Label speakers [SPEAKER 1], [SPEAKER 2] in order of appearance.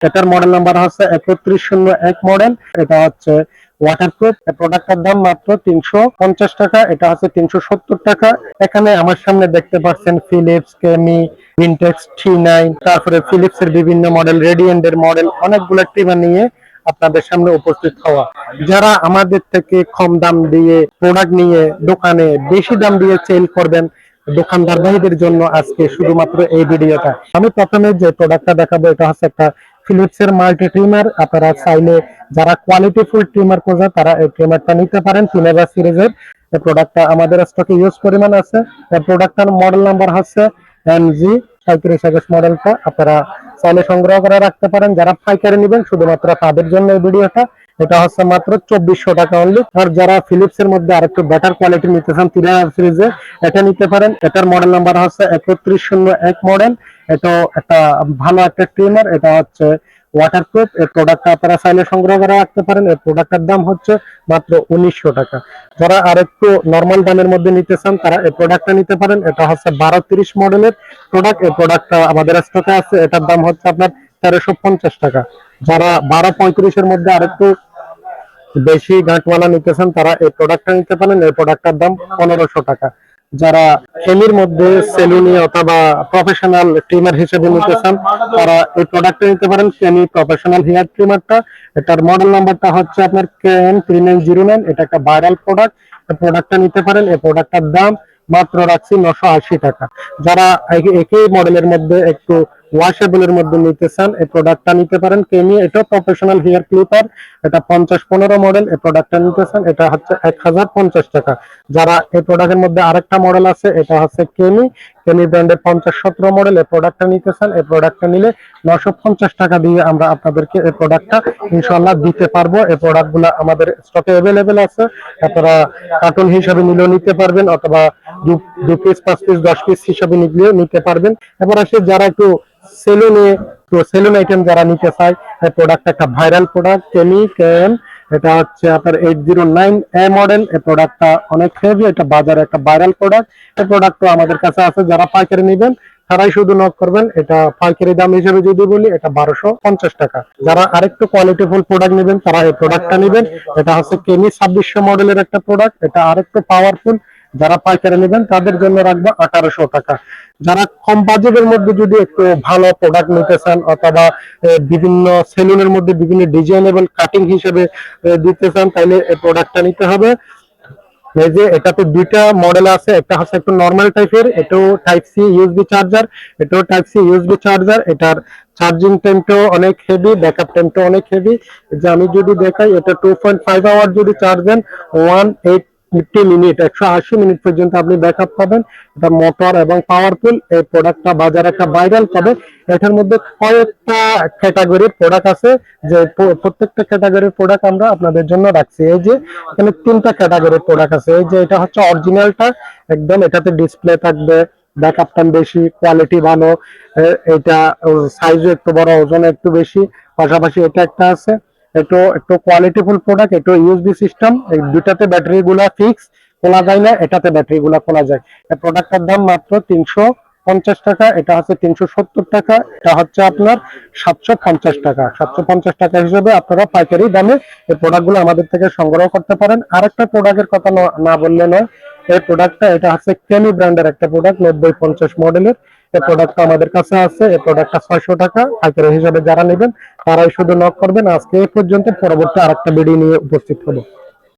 [SPEAKER 1] এটার model number হচ্ছে 3101 model. এটা হচ্ছে ওয়াটারপ্রুফ। এই প্রোডাক্টের দাম মাত্র 350 টাকা। এটা হচ্ছে 370 টাকা। এখানে আমার সামনে দেখতে পাচ্ছেন ফিলিপস, কেমি, ভিনটেক্স, T9, তারপরে ফিলিপস এর বিভিন্ন মডেল, রেডিয়েন্ট এর মডেল, অনেকগুলো ট্রিমার নিয়ে আপনাদের সামনে উপস্থিত হওয়া। যারা আমাদের থেকে কম দাম দিয়ে প্রোডাক্ট নিয়ে দোকানে বেশি দাম দিয়ে সেল করবেন, দোকানদার ভাইদের জন্য আজকে শুধুমাত্র এই ভিডিওটা। আমি প্রথমে যে প্রোডাক্টটা দেখাবো এটা হচ্ছে একটা ফিলিপস এর মাল্টি ট্রিমার। আপনারা চাইলে যারা কোয়ালিটিফুল ট্রিমার খোঁজে তারা এই ট্রিমারটা নিতে পারেন। 3000 সিরিজের এই প্রোডাক্টটা আমাদের স্টকে ইউজ পরিমাণ আছে। এই প্রোডাক্টটার মডেল নাম্বার হচ্ছে MG 3521 মডেলটা। আপনারা চাইলে সংগ্রহ করে রাখতে পারেন। যারা পাইকারি নেবেন শুধুমাত্র তাদের জন্য এই ভিডিওটা। এটা হচ্ছে মাত্র 2400 টাকা অনলি। আর যারা ফিলিপস এর মধ্যে আরেকটু বেটার কোয়ালিটি নিতে চান 3000 সিরিজে, এটা নিতে পারেন। এটার মডেল নাম্বার হচ্ছে 3101 মডেল। এটা একটা ভালো একটা ট্রিমার। এটা হচ্ছে ওয়াটারপ্রুফ। এই প্রোডাক্টটা আপনারা চাইলে সংগ্রহ করে রাখতে পারেন। এই প্রোডাক্টের দাম হচ্ছে মাত্র 1900 টাকা। যারা আরেকটু নরমাল দামের মধ্যে নিতে চান তারা এই প্রোডাক্টটা নিতে পারেন। এটা হচ্ছে 1230 মডেলের প্রোডাক্ট। এই প্রোডাক্টটা আমাদের স্টকে আছে। এটার দাম হচ্ছে আপনার 1350 টাকা। যারা 1235 এর মধ্যে আরেকটু বেশি গাঁটওয়ালা নিতে চান তারা এই প্রোডাক্টটা নিতে পারেন। এই প্রোডাক্টটার দাম 1500 টাকা। যারা এমির মধ্যে সেলুনি অথবা প্রফেশনাল ট্রিমার হিসেবে নিতে চান তারা এই প্রোডাক্টটা নিতে পারেন, সেমি প্রফেশনাল হেয়ার ট্রিমারটা। এটার মডেল নাম্বারটা হচ্ছে আপনার KN3909। এটা একটা ভাইরাল প্রোডাক্ট। এই প্রোডাক্টটা নিতে পারেন। এই প্রোডাক্টটার দাম মাত্র রাখছি 980 টাকা। যারা একই মডেলের মধ্যে একটু ওয়াশেবলের মধ্যে নিতে চান এই প্রোডাক্টটা নিতে পারেন। কেমি, এটা প্রফেশনাল হেয়ার ক্লিপার। এটা 5015 মডেল। এই প্রোডাক্টটা নিতে চান এটা হচ্ছে 1050 টাকা। যারা এই প্রোডাক্টের মধ্যে আরেকটা মডেল আছে এটা হচ্ছে কেমি ব্র্যান্ডের 5017 মডেল। এই প্রোডাক্টটা নিতে চান এই প্রোডাক্টটা নিলে 950 টাকা দিয়ে আমরা আপনাদেরকে এই প্রোডাক্টটা ইনশাআল্লাহ দিতে পারবো। এই প্রোডাক্টগুলো আমাদের স্টকে अवेलेबल আছে। আপনারা কার্টুন হিসেবে নিলেও নিতে পারবেন অথবা 2 পিস 5 পিস 10 পিস হিসেবে নিলেও নিতে পারবেন। এবার আসে যারা একটু সেলুন আইটেম যারা নিতে চায় এই প্রোডাক্ট একটা ভাইরাল প্রোডাক্ট কেন। এটা হচ্ছে আপনার 809A মডেল। এই প্রোডাক্টটা অনেক হেভি। এটা বাজারে একটা ভাইরাল প্রোডাক্ট। এই প্রোডাক্টটা আমাদের কাছে আছে। যারা পাইকারি নেবেন তারাই শুধু নক করবেন। এটা পাইকারি দাম হিসেবে যদি বলি এটা 1250 টাকা। যারা আরেকটু কোয়ালিটিফুল প্রোডাক্ট নেবেন তারা এই প্রোডাক্টটা নেবেন। এটা হচ্ছে কেমি 2600 মডেলের একটা প্রোডাক্ট। এটা আরেকটু পাওয়ারফুল। যারা পাইকারি নেবেন তাদের জন্য রাখবো 1800 টাকা। যারা কম বাজেটের মধ্যে যদি একটু ভালো প্রোডাক্ট নিতে চান অথবা বিভিন্ন সেলুনের মধ্যে বিভিন্ন ডিজাইনেবল কাটিং হিসেবে দিতে চান তাহলে এই প্রোডাক্টটা নিতে হবে। এই যে এটাতে দুইটা মডেল আছে। একটা হচ্ছে একটু নরমাল টাইপের, এটাও টাইপ সি ইউএসবি চার্জার, এটাও টাইপ সি ইউএসবি চার্জার। এটার চার্জিং টাইমটাও অনেক হেভি, ব্যাকআপ টাইমটাও অনেক হেভি। যে আমি যদি দেখাই এটা 2.5 আওয়ার যদি চার্জ দেন 180 মিনিট 180 মিনিট পর্যন্ত আপনি ব্যাকআপ পাবেন। এটা মোটর এবং পাওয়ারফুল। এই প্রোডাক্টটা বাজারে একটা ভাইরাল। তবে এটার মধ্যে কয়েকটা ক্যাটাগরির প্রোডাক্ট আছে যে প্রত্যেকটা ক্যাটাগরির প্রোডাক্ট আমরা আপনাদের জন্য রাখছি। এই যে এখানে 3টা ক্যাটাগরির প্রোডাক্ট আছে। এই যে এটা হচ্ছে অরিজিনালটা একদম, এটাতে ডিসপ্লে থাকবে, ব্যাকআপ টাইম বেশি, কোয়ালিটি ভালো। এটা সাইজও একটু বড়, ওজন একটু বেশি। পাশাপাশি এটা একটা আছে, এটা একটু কোয়ালিটিফুল প্রোডাক্ট। এটা ইউএসবি সিস্টেম। এই দুটাতে ব্যাটারি গুলা ফিক্স, খোলা যায় না। এটাতে ব্যাটারি গুলা খোলা যায়। এই প্রোডাক্টটার দাম মাত্র 350 টাকা। এটা হচ্ছে 370 টাকা। এটা হচ্ছে আপনার 750 টাকা। 750 টাকা হিসেবে আপনারা পাইকারি দামে এই প্রোডাক্টগুলো আমাদের থেকে সংগ্রহ করতে পারেন। আরেকটা প্রোডাক্টের কথা না বললে নয়। এই প্রোডাক্টটা এটা হচ্ছে কেমি ব্র্যান্ডের একটা প্রোডাক্ট 9050 মডেলের। এই প্রোডাক্টটা আমাদের কাছে আছে। এই প্রোডাক্টটা 600 টাকা। পাইকারি হিসেবে যারা নেবেন তারাই শুধু নক করবেন। আজকে এই পর্যন্ত, পরবর্তী আরেকটা ভিডিও নিয়ে উপস্থিত হবো।